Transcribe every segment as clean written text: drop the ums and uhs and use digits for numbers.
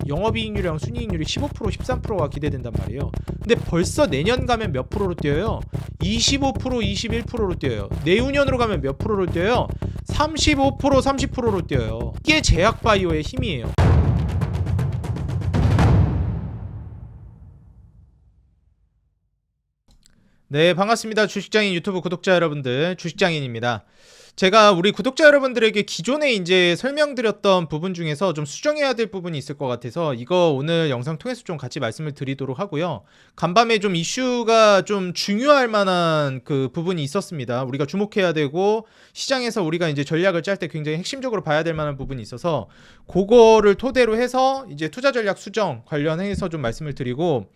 영업이익률이랑 순이익률이 15% 13%가 기대된단 말이에요. 근데 벌써 내년 가면 몇 프로로 뛰어요? 25% 21%로 뛰어요. 내후년으로 가면 몇 프로로 뛰어요? 35% 30%로 뛰어요. 이게 제약바이오의 힘이에요. 네, 반갑습니다. 주식장인 유튜브 구독자 여러분들, 주식장인입니다. 제가 우리 구독자 여러분들에게 기존에 이제 설명드렸던 부분 중에서 좀 수정해야 될 부분이 있을 것 같아서 이거 오늘 영상 통해서 좀 같이 말씀을 드리도록 하고요. 간밤에 좀 이슈가 좀 중요할 만한 그 부분이 있었습니다. 우리가 주목해야 되고 시장에서 우리가 이제 전략을 짤 때 굉장히 핵심적으로 봐야 될 만한 부분이 있어서 그거를 토대로 해서 이제 투자 전략 수정 관련해서 좀 말씀을 드리고,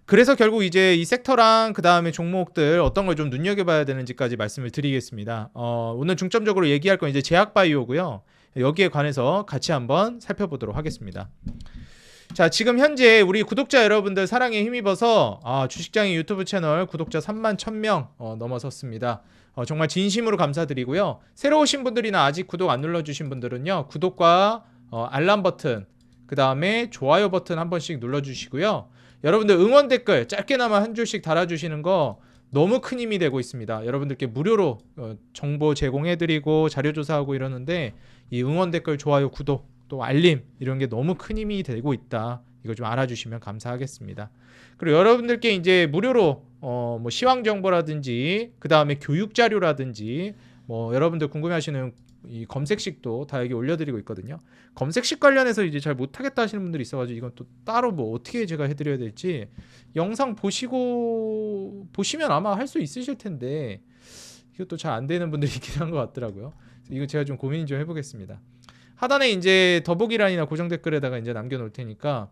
그래서 결국 이제 이 섹터랑 그 다음에 종목들 어떤 걸 좀 눈여겨봐야 되는지까지 말씀을 드리겠습니다. 오늘 중점적으로 얘기할 건 이제 제약바이오고요. 여기에 관해서 같이 한번 살펴보도록 하겠습니다. 자, 지금 현재 우리 구독자 여러분들 사랑에 힘입어서 주식장인 유튜브 채널 구독자 31,000명 넘어섰습니다. 정말 진심으로 감사드리고요. 새로 오신 분들이나 아직 구독 안 눌러주신 분들은요, 구독과 알람 버튼, 그 다음에 좋아요 버튼 한 번씩 눌러주시고요. 여러분들 응원 댓글 짧게나마 한 줄씩 달아주시는 거 너무 큰 힘이 되고 있습니다. 여러분들께 무료로 정보 제공해드리고 자료조사하고 이러는데 이 응원 댓글, 좋아요, 구독, 또 알림 이런 게 너무 큰 힘이 되고 있다. 이거 좀 알아주시면 감사하겠습니다. 그리고 여러분들께 이제 무료로 뭐 시황 정보라든지 그 다음에 교육 자료라든지 뭐 여러분들 궁금해하시는 이 검색식도 다 여기 올려드리고 있거든요. 검색식 관련해서 이제 잘 못하겠다 하시는 분들이 있어가지고 이건 또 따로 뭐 어떻게 제가 해드려야 될지 영상 보시면 아마 할 수 있으실 텐데 이것도 잘 안 되는 분들이 있긴 한 것 같더라고요. 이거 제가 좀 고민 좀 해보겠습니다. 하단에 이제 더보기란이나 고정 댓글에다가 이제 남겨놓을 테니까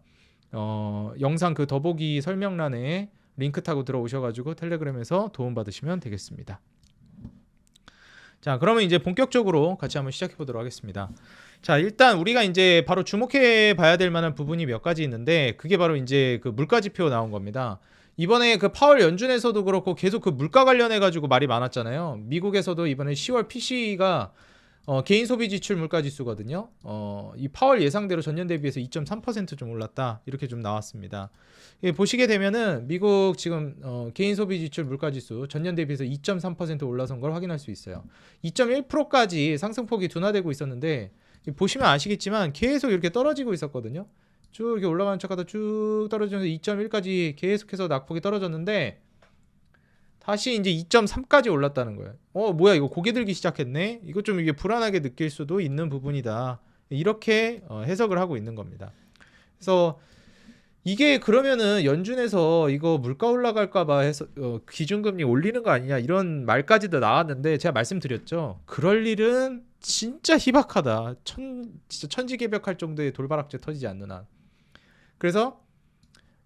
영상 그 더보기 설명란에 링크 타고 들어오셔가지고 텔레그램에서 도움 받으시면 되겠습니다. 자, 그러면 이제 본격적으로 같이 한번 시작해 보도록 하겠습니다. 자, 일단 우리가 이제 바로 주목해 봐야 될 만한 부분이 몇 가지 있는데 그게 바로 이제 그 물가 지표 나온 겁니다. 이번에 그 파월 연준에서도 그렇고 계속 그 물가 관련해 가지고 말이 많았잖아요. 미국에서도 이번에 10월 PC가 개인 소비 지출 물가 지수거든요. 이 파월 예상대로 전년 대비해서 2.3% 좀 올랐다. 이렇게 좀 나왔습니다. 보시게 되면은 미국 지금 개인 소비 지출 물가 지수 전년 대비해서 2.3% 올라선 걸 확인할 수 있어요. 2.1%까지 상승폭이 둔화되고 있었는데 보시면 아시겠지만 계속 이렇게 떨어지고 있었거든요. 쭉 이렇게 올라가는 척하다 쭉 떨어지면서 2.1까지 계속해서 낙폭이 떨어졌는데 다시 이제 2.3까지 올랐다는 거예요. 뭐야 이거 고개 들기 시작했네. 이거 좀 이게 불안하게 느낄 수도 있는 부분이다. 이렇게 해석을 하고 있는 겁니다. 그래서 이게 그러면은 연준에서 이거 물가 올라갈까봐 해서 기준금리 올리는 거 아니냐 이런 말까지도 나왔는데 제가 말씀드렸죠. 그럴 일은 진짜 희박하다. 진짜 천지개벽할 정도의 돌발악재 터지지 않는 한. 그래서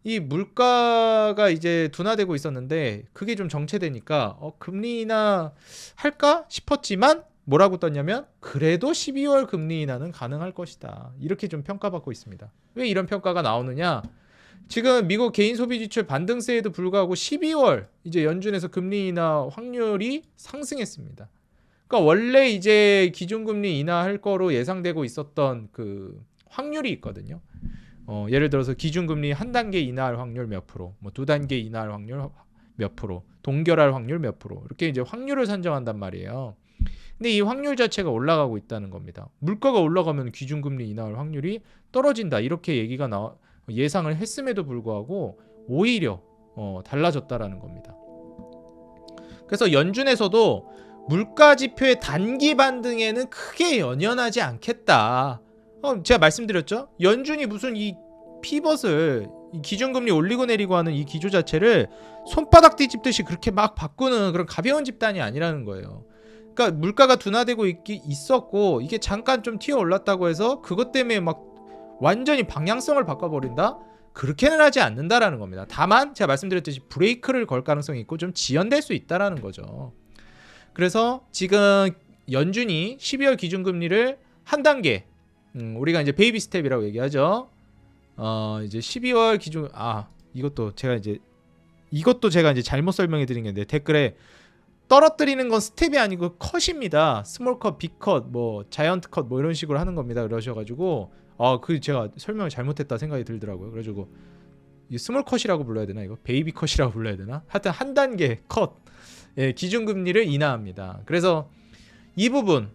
이 물가가 이제 둔화되고 있었는데 그게 좀 정체되니까 금리 인하 할까 싶었지만 뭐라고 떴냐면 그래도 12월 금리 인하는 가능할 것이다. 이렇게 좀 평가받고 있습니다. 왜 이런 평가가 나오느냐? 지금 미국 개인 소비 지출 반등세에도 불구하고 12월 이제 연준에서 금리 인하 확률이 상승했습니다. 그러니까 원래 이제 기준금리 인하할 거로 예상되고 있었던 그 확률이 있거든요. 예를 들어서 기준금리 한 단계 인하할 확률 몇 프로, 뭐 두 단계 인하할 확률 몇 프로, 동결할 확률 몇 프로 이렇게 이제 확률을 산정한단 말이에요. 근데 이 확률 자체가 올라가고 있다는 겁니다. 물가가 올라가면 기준금리 인하할 확률이 떨어진다 이렇게 얘기가 예상을 했음에도 불구하고 오히려 달라졌다라는 겁니다. 그래서 연준에서도 물가 지표의 단기 반등에는 크게 연연하지 않겠다. 제가 말씀드렸죠. 연준이 무슨 이 피벗을 이 기준금리 올리고 내리고 하는 이 기조 자체를 손바닥 뒤집듯이 그렇게 막 바꾸는 그런 가벼운 집단이 아니라는 거예요. 그러니까 물가가 둔화되고 있었고 이게 잠깐 좀 튀어 올랐다고 해서 그것 때문에 막 완전히 방향성을 바꿔버린다? 그렇게는 하지 않는다라는 겁니다. 다만 제가 말씀드렸듯이 브레이크를 걸 가능성이 있고 좀 지연될 수 있다라는 거죠. 그래서 지금 연준이 12월 기준금리를 한 단계 우리가 이제 베이비 스텝이라고 얘기하죠. 이제 12월 기준 이것도 제가 이제 잘못 설명해 드린 게 있는데 댓글에 떨어뜨리는 건 스텝이 아니고 컷입니다. 스몰 컷, 빅 컷, 뭐 자이언트 컷 뭐 이런 식으로 하는 겁니다. 그러셔가지고 그 제가 설명을 잘못했다 생각이 들더라고요. 그래가지고 이 스몰 컷이라고 불러야 되나, 이거 베이비 컷이라고 불러야 되나, 하여튼 한 단계 컷, 예, 기준금리를 인하합니다. 그래서 이 부분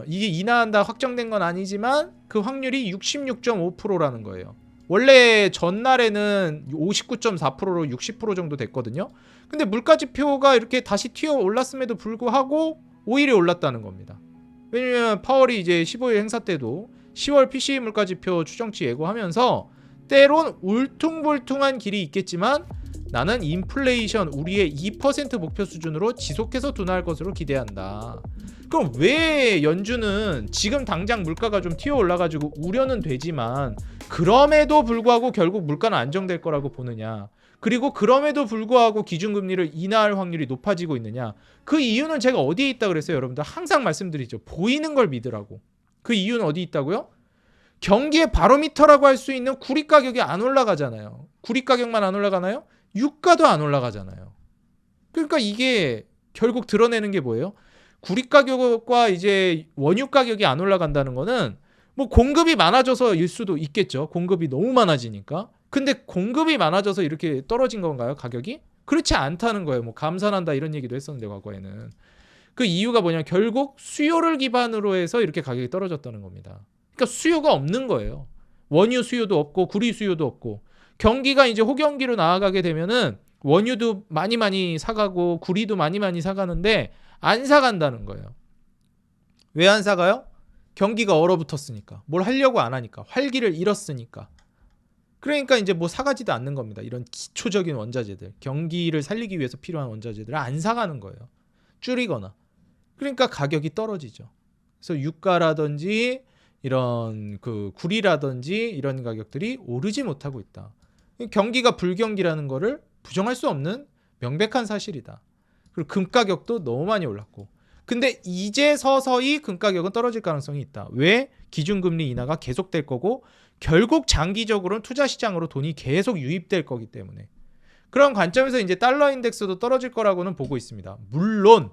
이게 인하한다 확정된 건 아니지만 그 확률이 66.5%라는 거예요. 원래 전날에는 59.4%로 60% 정도 됐거든요. 근데 물가지표가 이렇게 다시 튀어 올랐음에도 불구하고 오히려 올랐다는 겁니다. 왜냐면 파월이 이제 15일 행사 때도 10월 PCE 물가지표 추정치 예고하면서 때론 울퉁불퉁한 길이 있겠지만 나는 인플레이션 우리의 2% 목표 수준으로 지속해서 둔화할 것으로 기대한다. 그럼 왜 연준은 지금 당장 물가가 좀 튀어 올라가지고 우려는 되지만 그럼에도 불구하고 결국 물가는 안정될 거라고 보느냐, 그리고 그럼에도 불구하고 기준금리를 인하할 확률이 높아지고 있느냐. 그 이유는 제가 어디에 있다 그랬어요? 여러분들 항상 말씀드리죠. 보이는 걸 믿으라고. 그 이유는 어디 있다고요? 경기의 바로미터라고 할 수 있는 구리 가격이 안 올라가잖아요. 구리 가격만 안 올라가나요? 유가도 안 올라가잖아요. 그러니까 이게 결국 드러내는 게 뭐예요? 구리 가격과 이제 원유 가격이 안 올라간다는 거는 뭐 공급이 많아져서일 수도 있겠죠. 공급이 너무 많아지니까. 근데 공급이 많아져서 이렇게 떨어진 건가요, 가격이? 그렇지 않다는 거예요. 뭐 감산한다 이런 얘기도 했었는데 과거에는. 그 이유가 뭐냐? 결국 수요를 기반으로 해서 이렇게 가격이 떨어졌다는 겁니다. 그러니까 수요가 없는 거예요. 원유 수요도 없고 구리 수요도 없고. 경기가 이제 호경기로 나아가게 되면은 원유도 많이 사가고 구리도 많이 사가는데 안 사간다는 거예요. 왜 안 사가요? 경기가 얼어붙었으니까. 뭘 하려고 안 하니까. 활기를 잃었으니까. 그러니까 이제 뭐 사가지도 않는 겁니다. 이런 기초적인 원자재들, 경기를 살리기 위해서 필요한 원자재들을 안 사가는 거예요. 줄이거나. 그러니까 가격이 떨어지죠. 그래서 유가라든지 이런 그 구리라든지 이런 가격들이 오르지 못하고 있다. 경기가 불경기라는 거를 부정할 수 없는 명백한 사실이다. 그리고 금 가격도 너무 많이 올랐고. 근데 이제 서서히 금 가격은 떨어질 가능성이 있다. 왜? 기준금리 인하가 계속될 거고 결국 장기적으로는 투자시장으로 돈이 계속 유입될 거기 때문에. 그런 관점에서 이제 달러 인덱스도 떨어질 거라고는 보고 있습니다. 물론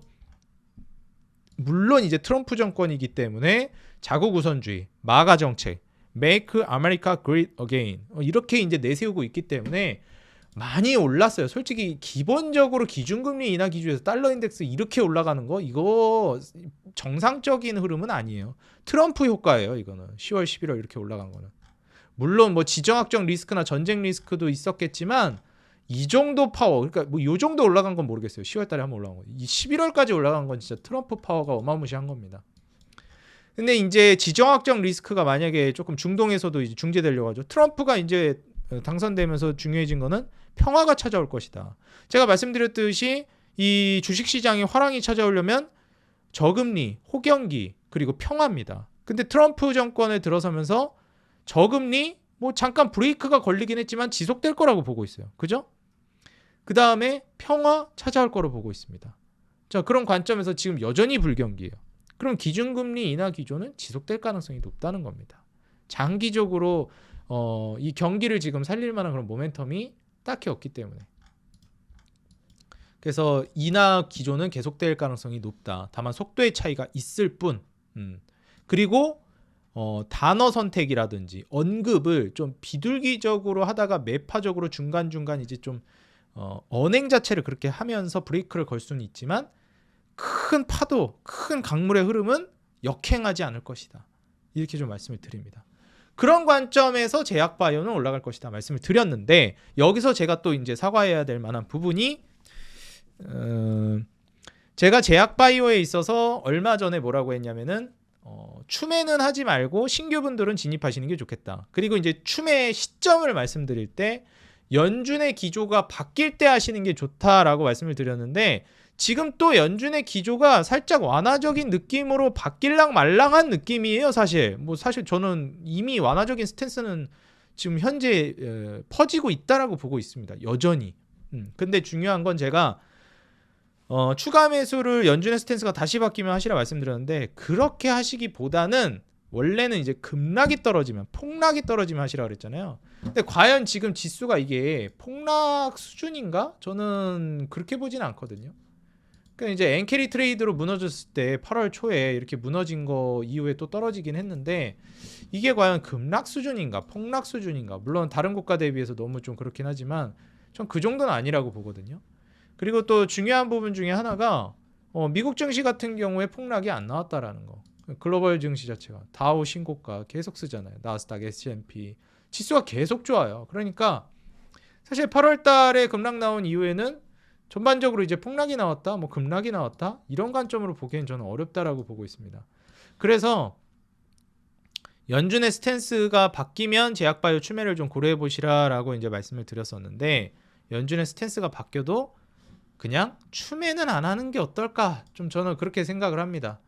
이제 트럼프 정권이기 때문에 자국 우선주의, 마가 정책, Make America Great Again 이렇게 이제 내세우고 있기 때문에 많이 올랐어요. 솔직히 기본적으로 기준금리 인하 기준에서 달러 인덱스 이렇게 올라가는 거 이거 정상적인 흐름은 아니에요. 트럼프 효과예요. 이거는 10월 11월 이렇게 올라간 거는. 물론 뭐 지정학적 리스크나 전쟁 리스크도 있었겠지만 이 정도 파워, 그러니까 뭐 이 정도 올라간 건 모르겠어요. 10월 달에 한번 올라간 거. 이 11월까지 올라간 건 진짜 트럼프 파워가 어마무시한 겁니다. 근데 이제 지정학적 리스크가 만약에 조금 중동에서도 이제 중재되려고 하죠. 트럼프가 이제 당선되면서 중요해진 거는 평화가 찾아올 것이다. 제가 말씀드렸듯이 이 주식시장에 화랑이 찾아오려면 저금리, 호경기, 그리고 평화입니다. 근데 트럼프 정권에 들어서면서 저금리 뭐 잠깐 브레이크가 걸리긴 했지만 지속될 거라고 보고 있어요. 그죠? 그 다음에 평화 찾아올 거로 보고 있습니다. 자, 그런 관점에서 지금 여전히 불경기예요. 그럼 기준금리 인하 기조는 지속될 가능성이 높다는 겁니다. 장기적으로 이 경기를 지금 살릴 만한 그런 모멘텀이 딱히 없기 때문에. 그래서 인하 기조는 계속될 가능성이 높다. 다만 속도의 차이가 있을 뿐. 그리고 단어 선택이라든지 언급을 좀 비둘기적으로 하다가 매파적으로 중간중간 이제 좀 언행 자체를 그렇게 하면서 브레이크를 걸 수는 있지만 큰 파도, 큰 강물의 흐름은 역행하지 않을 것이다. 이렇게 좀 말씀을 드립니다. 그런 관점에서 제약바이오는 올라갈 것이다 말씀을 드렸는데 여기서 제가 또 이제 사과해야 될 만한 부분이 제가 제약바이오에 있어서 얼마 전에 뭐라고 했냐면은 추매는 하지 말고 신규분들은 진입하시는 게 좋겠다. 그리고 이제 추매 시점을 말씀드릴 때 연준의 기조가 바뀔 때 하시는 게 좋다라고 말씀을 드렸는데 지금 또 연준의 기조가 살짝 완화적인 느낌으로 바뀔랑 말랑한 느낌이에요. 사실 저는 이미 완화적인 스탠스는 지금 현재 퍼지고 있다라고 보고 있습니다. 여전히. 근데 중요한 건 제가 추가 매수를 연준의 스탠스가 다시 바뀌면 하시라 말씀드렸는데 그렇게 하시기보다는 원래는 이제 급락이 떨어지면 폭락이 떨어지면 하시라 그랬잖아요. 근데 과연 지금 지수가 이게 폭락 수준인가? 저는 그렇게 보진 않거든요. 그러니까 이제 엔캐리 트레이드로 무너졌을 때 8월 초에 이렇게 무너진 거 이후에 또 떨어지긴 했는데 이게 과연 급락 수준인가 폭락 수준인가, 물론 다른 국가 대비해서 너무 좀 그렇긴 하지만 전 그 정도는 아니라고 보거든요. 그리고 또 중요한 부분 중에 하나가 미국 증시 같은 경우에 폭락이 안 나왔다라는 거. 글로벌 증시 자체가 다우 신고가 계속 쓰잖아요. 나스닥, S&P 지수가 계속 좋아요. 그러니까 사실 8월 달에 급락 나온 이후에는 전반적으로 이제 폭락이 나왔다, 뭐 급락이 나왔다, 이런 관점으로 보기엔 저는 어렵다라고 보고 있습니다. 그래서 연준의 스탠스가 바뀌면 제약바이오 추매를 좀 고려해 보시라라고 이제 말씀을 드렸었는데, 연준의 스탠스가 바뀌어도 그냥 추매는 안 하는 게 어떨까, 좀 저는 그렇게 생각을 합니다.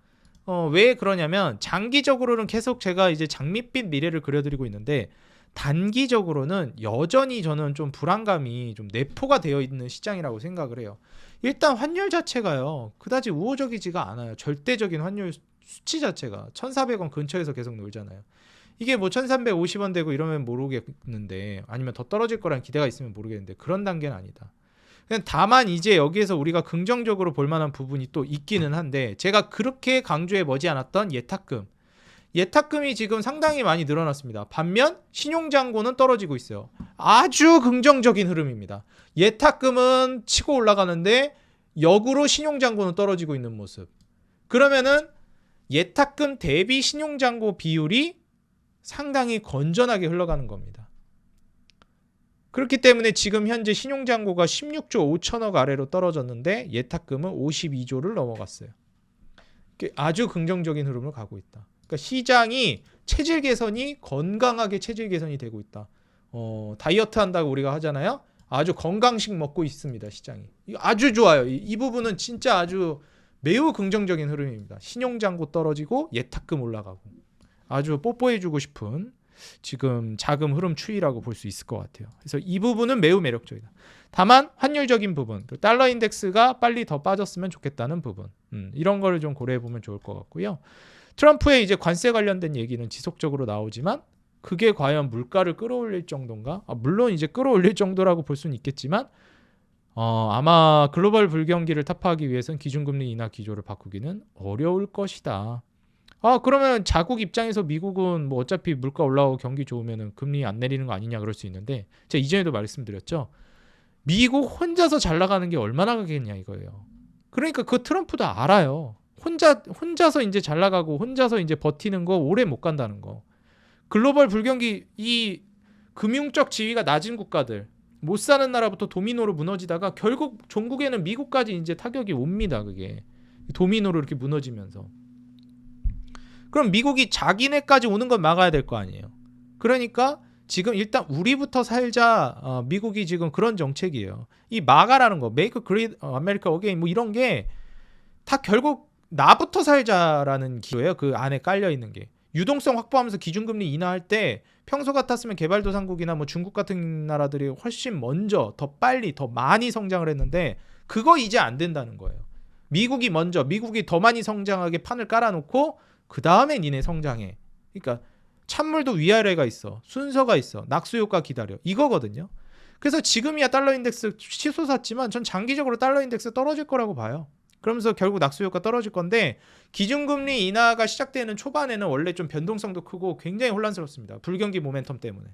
왜 그러냐면 장기적으로는 계속 제가 이제 장밋빛 미래를 그려드리고 있는데 단기적으로는 여전히 저는 좀 불안감이 좀 내포가 되어 있는 시장이라고 생각을 해요. 일단 환율 자체가요 그다지 우호적이지가 않아요. 절대적인 환율 수치 자체가 1,400원 근처에서 계속 놀잖아요. 이게 뭐 1,350원 되고 이러면 모르겠는데, 아니면 더 떨어질 거라는 기대가 있으면 모르겠는데 그런 단계는 아니다. 다만 이제 여기에서 우리가 긍정적으로 볼 만한 부분이 또 있기는 한데, 제가 그렇게 강조해 보지 않았던 예탁금이 지금 상당히 많이 늘어났습니다. 반면 신용잔고는 떨어지고 있어요. 아주 긍정적인 흐름입니다. 예탁금은 치고 올라가는데 역으로 신용잔고는 떨어지고 있는 모습. 그러면은 예탁금 대비 신용잔고 비율이 상당히 건전하게 흘러가는 겁니다. 그렇기 때문에 지금 현재 신용잔고가 16조 5천억 아래로 떨어졌는데 예탁금은 52조를 넘어갔어요. 아주 긍정적인 흐름을 가고 있다. 그러니까 시장이 체질 개선이 건강하게 체질 개선이 되고 있다. 다이어트 한다고 우리가 하잖아요. 아주 건강식 먹고 있습니다. 시장이. 이거 아주 좋아요. 이 부분은 진짜 아주 매우 긍정적인 흐름입니다. 신용잔고 떨어지고 예탁금 올라가고 아주 뽀뽀해주고 싶은 지금 자금 흐름 추이라고 볼 수 있을 것 같아요. 그래서 이 부분은 매우 매력적이다. 다만 환율적인 부분, 달러 인덱스가 빨리 더 빠졌으면 좋겠다는 부분, 이런 거를 좀 고려해 보면 좋을 것 같고요. 트럼프의 이제 관세 관련된 얘기는 지속적으로 나오지만 그게 과연 물가를 끌어올릴 정도인가? 물론 이제 끌어올릴 정도라고 볼 수는 있겠지만 아마 글로벌 불경기를 타파하기 위해서는 기준금리 인하 기조를 바꾸기는 어려울 것이다. 그러면 자국 입장에서 미국은 뭐 어차피 물가 올라오고 경기 좋으면 금리 안 내리는 거 아니냐 그럴 수 있는데, 제가 이전에도 말씀드렸죠. 미국 혼자서 잘 나가는 게 얼마나 가겠냐 이거예요. 그러니까 그 트럼프도 알아요. 혼자서 이제 잘 나가고 혼자서 이제 버티는 거 오래 못 간다는 거. 글로벌 불경기, 이 금융적 지위가 낮은 국가들, 못 사는 나라부터 도미노로 무너지다가 결국 종국에는 미국까지 이제 타격이 옵니다. 그게 도미노로 이렇게 무너지면서. 그럼 미국이 자기네까지 오는 건 막아야 될 거 아니에요. 그러니까 지금 일단 우리부터 살자. 미국이 지금 그런 정책이에요. 이 막아라는 거, Make Great America Again 뭐 이런 게 다 결국 나부터 살자라는 기조예요. 그 안에 깔려 있는 게. 유동성 확보하면서 기준금리 인하할 때 평소 같았으면 개발도상국이나 뭐 중국 같은 나라들이 훨씬 먼저 더 빨리 더 많이 성장을 했는데 그거 이제 안 된다는 거예요. 미국이 먼저, 미국이 더 많이 성장하게 판을 깔아놓고 그 다음에 니네 성장해. 그러니까 찬물도 위아래가 있어. 순서가 있어. 낙수효과 기다려. 이거거든요. 그래서 지금이야 달러 인덱스 치솟았지만 전 장기적으로 달러 인덱스 떨어질 거라고 봐요. 그러면서 결국 낙수효과 떨어질 건데, 기준금리 인하가 시작되는 초반에는 원래 좀 변동성도 크고 굉장히 혼란스럽습니다. 불경기 모멘텀 때문에.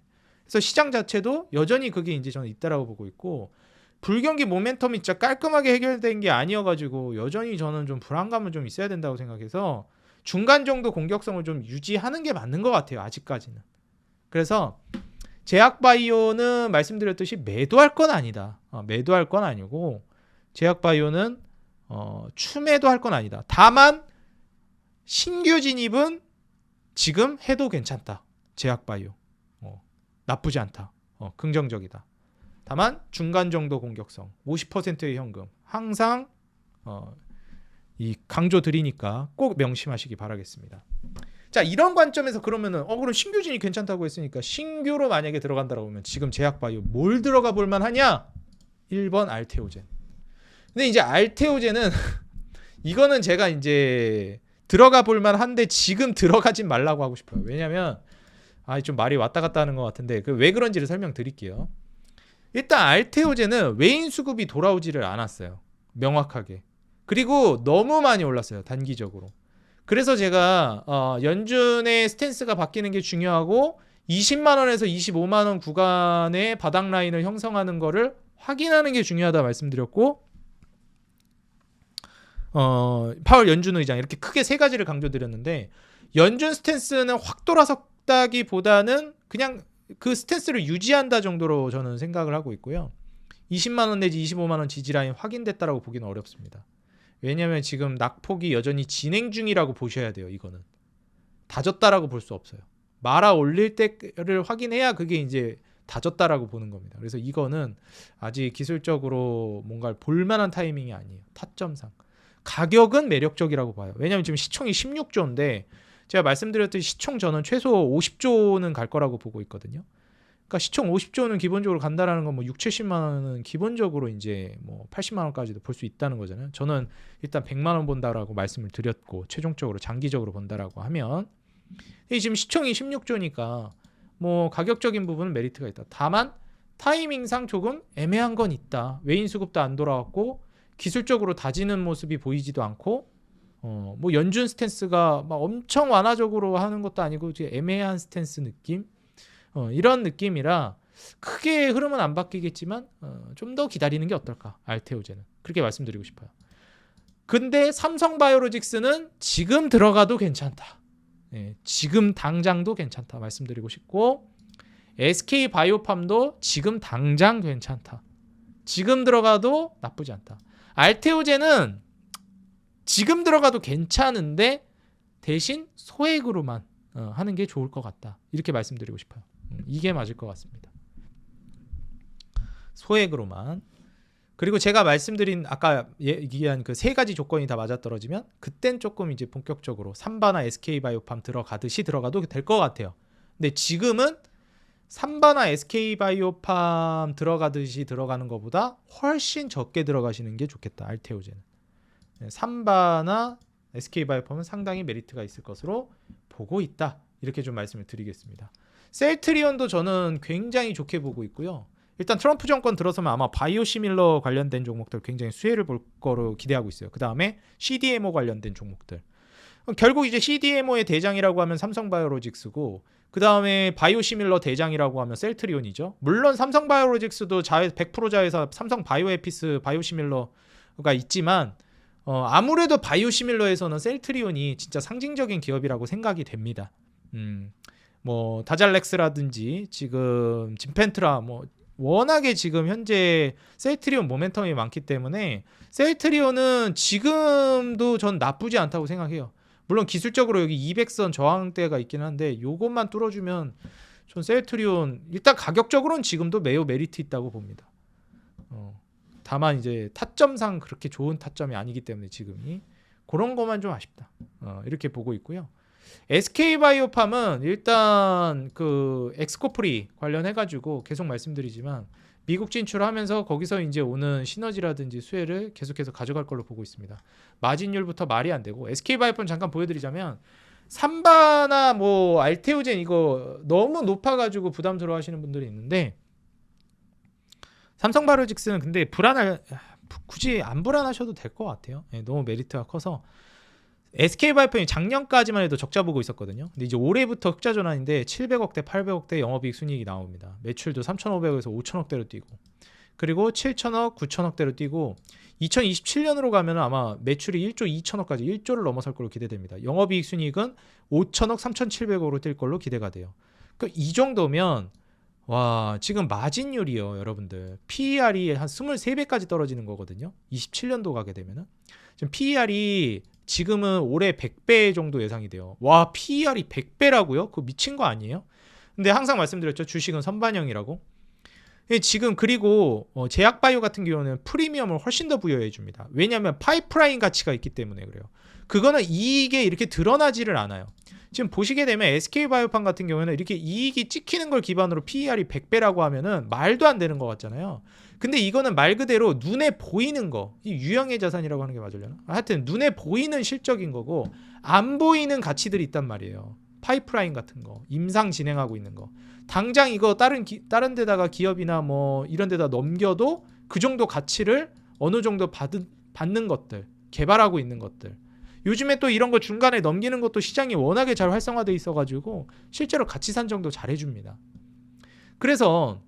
그래서 시장 자체도 여전히 그게 이제 저는 있다라고 보고 있고, 불경기 모멘텀이 진짜 깔끔하게 해결된 게 아니어가지고 여전히 저는 좀 불안감은 좀 있어야 된다고 생각해서 중간 정도 공격성을 좀 유지하는 게 맞는 것 같아요. 아직까지는. 그래서 제약바이오는 말씀드렸듯이 매도할 건 아니다. 매도할 건 아니고, 제약바이오는 추매도 할 건 아니다. 다만 신규 진입은 지금 해도 괜찮다. 제약바이오 나쁘지 않다. 긍정적이다. 다만 중간 정도 공격성, 50%의 현금 항상 이 강조 드리니까 꼭 명심하시기 바라겠습니다. 자, 이런 관점에서 그러면은 그럼 신규진이 괜찮다고 했으니까 신규로 만약에 들어간다라고 하면 지금 제약바이오 뭘 들어가 볼 만하냐? 1번 알테오젠. 근데 이제 알테오젠은 이거는 제가 이제 들어가 볼 만한데 지금 들어가진 말라고 하고 싶어요. 왜냐면 좀 말이 왔다 갔다 하는 것 같은데 왜 그런지를 설명드릴게요. 일단 알테오젠은 외인 수급이 돌아오지를 않았어요. 명확하게. 그리고 너무 많이 올랐어요. 단기적으로. 그래서 제가 연준의 스탠스가 바뀌는 게 중요하고 20만 원에서 25만 원 구간의 바닥 라인을 형성하는 거를 확인하는 게 중요하다 말씀드렸고 파월 연준 의장 이렇게 크게 세 가지를 강조드렸는데 연준 스탠스는 확 돌아섰다기보다는 그냥 그 스탠스를 유지한다 정도로 저는 생각을 하고 있고요. 20만 원 내지 25만 원 지지 라인 확인됐다라고 보기는 어렵습니다. 왜냐하면 지금 낙폭이 여전히 진행 중이라고 보셔야 돼요. 이거는 다졌다라고 볼 수 없어요. 말아 올릴 때를 확인해야 그게 이제 다졌다라고 보는 겁니다. 그래서 이거는 아직 기술적으로 뭔가 볼만한 타이밍이 아니에요. 타점상 가격은 매력적이라고 봐요. 왜냐하면 지금 시총이 16조인데 제가 말씀드렸듯이 시총 저는 최소 50조는 갈 거라고 보고 있거든요. 그러니까 시총 50조는 기본적으로 간다라는 건 뭐 6, 70만 원은 기본적으로 이제 뭐 80만 원까지도 볼 수 있다는 거잖아요. 저는 일단 100만 원 본다라고 말씀을 드렸고 최종적으로 장기적으로 본다라고 하면 지금 시총이 16조니까 뭐 가격적인 부분은 메리트가 있다. 다만 타이밍상 조금 애매한 건 있다. 외인 수급도 안 돌아왔고 기술적으로 다지는 모습이 보이지도 않고 뭐 연준 스탠스가 막 엄청 완화적으로 하는 것도 아니고 애매한 스탠스 느낌 이런 느낌이라 크게 흐름은 안 바뀌겠지만 좀 더 기다리는 게 어떨까 알테오제는 그렇게 말씀드리고 싶어요. 근데 삼성바이오로직스는 지금 들어가도 괜찮다. 지금 당장도 괜찮다 말씀드리고 싶고 SK바이오팜도 지금 당장 괜찮다. 지금 들어가도 나쁘지 않다. 알테오제는 지금 들어가도 괜찮은데 대신 소액으로만 하는 게 좋을 것 같다. 이렇게 말씀드리고 싶어요. 이게 맞을 것 같습니다. 소액으로만. 그리고 제가 말씀드린 아까 얘기한 그 세 가지 조건이 다 맞아떨어지면 그땐 조금 이제 본격적으로 삼바나 SK바이오팜 들어가듯이 들어가도 될 것 같아요. 근데 지금은 삼바나 SK바이오팜 들어가듯이 들어가는 것보다 훨씬 적게 들어가시는 게 좋겠다. 알테오제는. 삼바나 SK바이오팜은 상당히 메리트가 있을 것으로 보고 있다. 이렇게 좀 말씀을 드리겠습니다. 셀트리온도 저는 굉장히 좋게 보고 있고요. 일단 트럼프 정권 들어서면 아마 바이오시밀러 관련된 종목들 굉장히 수혜를 볼 거로 기대하고 있어요. 그 다음에 CDMO 관련된 종목들. 결국 이제 CDMO의 대장이라고 하면 삼성바이오로직스고 그 다음에 바이오시밀러 대장이라고 하면 셀트리온이죠. 물론 삼성바이오로직스도 100% 자회사 삼성바이오에피스 바이오시밀러가 있지만 아무래도 바이오시밀러에서는 셀트리온이 진짜 상징적인 기업이라고 생각이 됩니다. 뭐 다잘렉스라든지 지금 진펜트라 뭐 워낙에 지금 현재 셀트리온 모멘텀이 많기 때문에 셀트리온은 지금도 전 나쁘지 않다고 생각해요. 물론 기술적으로 여기 200선 저항대가 있긴 한데 요것만 뚫어주면 전 셀트리온 일단 가격적으로는 지금도 매우 메리트 있다고 봅니다. 다만 이제 타점상 그렇게 좋은 타점이 아니기 때문에 지금이 그런 것만 좀 아쉽다. 이렇게 보고 있고요. SK바이오팜은 일단 그 엑스코프리 관련해가지고 계속 말씀드리지만 미국 진출하면서 거기서 이제 오는 시너지라든지 수혜를 계속해서 가져갈 걸로 보고 있습니다. 마진율부터 말이 안 되고 SK바이오팜 잠깐 보여드리자면 삼바나 뭐 알테오젠 이거 너무 높아가지고 부담스러워 하시는 분들이 있는데 삼성바이오로직스는 근데 굳이 안 불안하셔도 될 것 같아요. 너무 메리트가 커서 SK바이오팜이 작년까지만 해도 적자 보고 있었거든요. 근데 이제 올해부터 흑자 전환인데 700억대, 800억대 영업이익 순이익이 나옵니다. 매출도 3,500억에서 5,000억대로 뛰고 그리고 7,000억, 9,000억대로 뛰고 2027년으로 가면 아마 매출이 1조 2천억까지 1조를 넘어설 걸로 기대됩니다. 영업이익 순이익은 5,000억, 3,700억으로 뛸 걸로 기대가 돼요. 그러니까 이 정도면 와 지금 마진율이요 여러분들 PER이 한 23배까지 떨어지는 거거든요. 27년도 가게 되면은 지금 PER이 지금은 올해 100배 정도 예상이 돼요. 와 PER이 100배라고요? 그거 미친 거 아니에요? 근데 항상 말씀드렸죠. 주식은 선반영이라고. 지금 그리고 제약바이오 같은 경우는 프리미엄을 훨씬 더 부여해 줍니다. 왜냐하면 파이프라인 가치가 있기 때문에 그래요. 그거는 이익에 이렇게 드러나지를 않아요. 지금 보시게 되면 SK바이오팜 같은 경우에는 이렇게 이익이 찍히는 걸 기반으로 PER이 100배라고 하면은 말도 안 되는 것 같잖아요. 근데 이거는 말 그대로 눈에 보이는 거, 이 유형의 자산이라고 하는 게 맞으려나? 하여튼 눈에 보이는 실적인 거고 안 보이는 가치들이 있단 말이에요. 파이프라인 같은 거, 임상 진행하고 있는 거. 당장 이거 다른 데다가 기업이나 뭐 이런 데다 넘겨도 그 정도 가치를 어느 정도 받는 것들. 개발하고 있는 것들. 요즘에 또 이런 거 중간에 넘기는 것도 시장이 워낙에 잘 활성화돼 있어가지고 실제로 가치 산정도 잘 해줍니다. 그래서